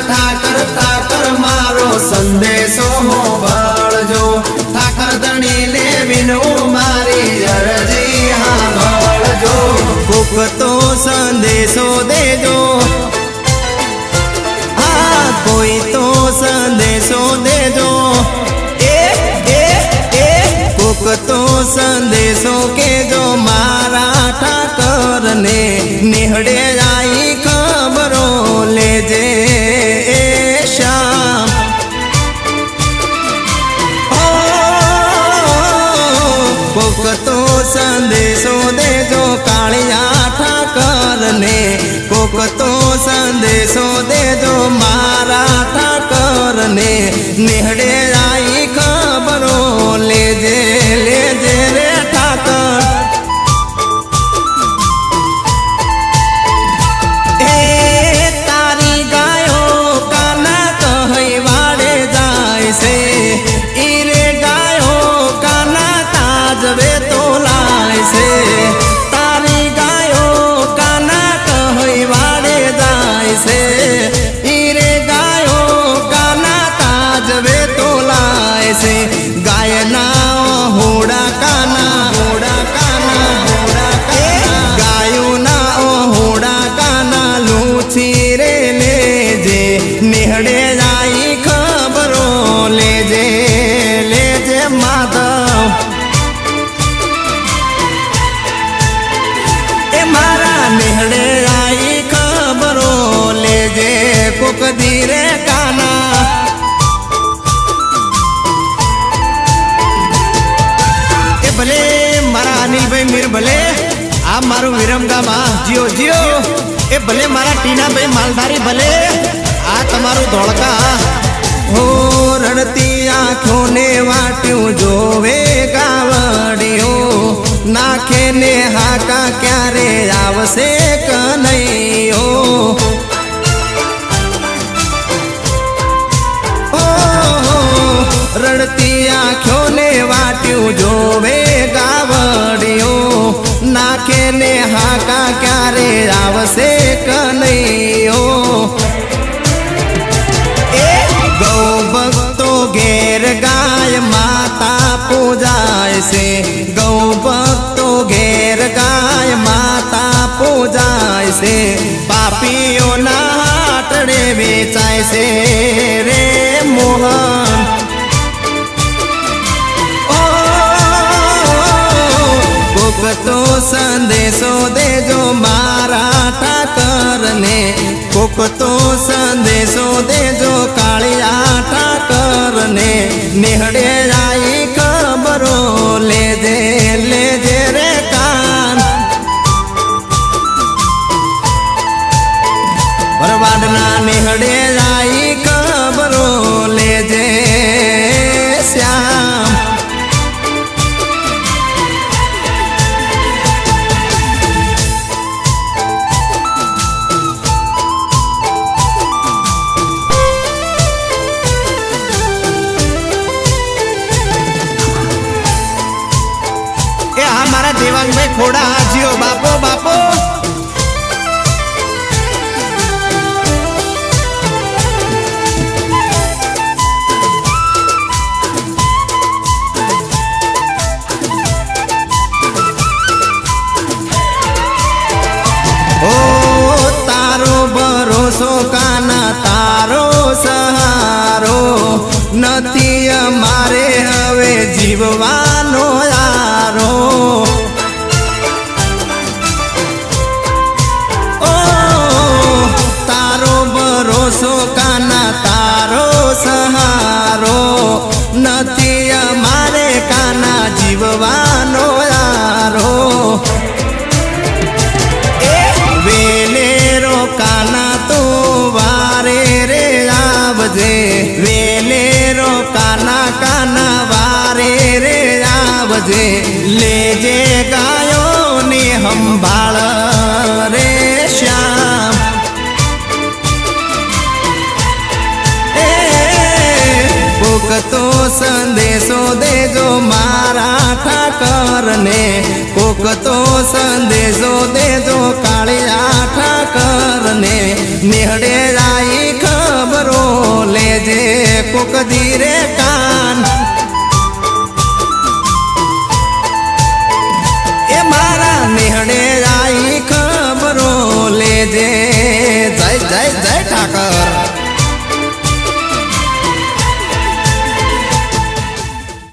ઠાકર ઠાકર મારો સંદેશો સાંભળજો ઠાકર ધણીને વિનવું મારી અરજી સાંભળજો કોક તો સંદેશો દેજો હા કોઈ તો સંદેશો દેજો કોક તો સંદેશો કેજો મારા ઠાકરને નિહળે આવી ખબરો લેજે શ્યામ કોક તો સંદેશો દેજો કાળિયા ઠાકરને કોક તો સંદેશો દેજો મારા ઠાકરને નિહળે આવી ખબરો લેજે લેજે રે ઠાકર એ તારી ગાયો કાના કહી વાડે જાય છે ઈ રે ગાયો કાના તાજવે તો લાય છે તારી ગાયો કાના કહી વાડે જાય છે ઈ રે ગાયો કાના તાજવે તો લાય છે ગાયના હોડા કાના ગાયોના હોડા કાના લૂછી રે લેજે નિહળે જાય ખબરો લેજે લેજે માધવ એ મારા નિહળે જાય ખબરો લેજે કોક ધીરે કાના ભલે મારા અનિલભાઈ મીર ભલે આ મારું વિરમગામ જીઓ જીઓ એ ભલે મારા ટીનાભાઈ માલધારી ભલે આ તમારું ધોળકા હો રડતી આંખોને વાટ્યું જોવે ગાવડીઓ નાખે ને હાકા ક્યારે આવશે કનૈયો રડતી આંખોને વાટ્યું જોવે ગાવડીઓ નાખે ને હાકા ક્યારે આવશે કનૈયો એ ગૌ ભક્તો ઘેર ગાય માતા પૂજાય છે ગૌ ભક્તો ઘેર ગાય માતા પૂજાય છે પાપીઓના હાટડે વેચાય છે રે મોહન કોક તો સંદેશો દેજો મારા ઠાકરને કોક તો સંદેશો દેજો કાળિયા ઠાકરને નિહળે આવી ખબરો લેજે લેજે રે કાન ભરવાડના નિહળે આવી ખબરો લેજે શ્યામ મારા દેવાંગભાઈ ખોડા જીઓ બાપો બાપો ઓ તારો ભરોસો કાના તારો સહારો નથી અમારે હવે જીવવાનો યારો તારો ભરોસો કાના તારો સહારો નથી અમારે કાના જીવવાનો યારો વેલેરો કાના તો વારે રે આવજે વેલેરો કાના કાના વારે રે આવજે લેજે ગાયોને સંભાળ રે શ્યામ કોક તો સંદેશો દેજો મારા ઠાકરને કોક તો સંદેશો દેજો કાળિયા ઠાકરને નિહળે આવી ખબર કોક ધીરે કાન એ મારા નિહળે આઈ ખબરો લેજે જય જય જય ઠાકર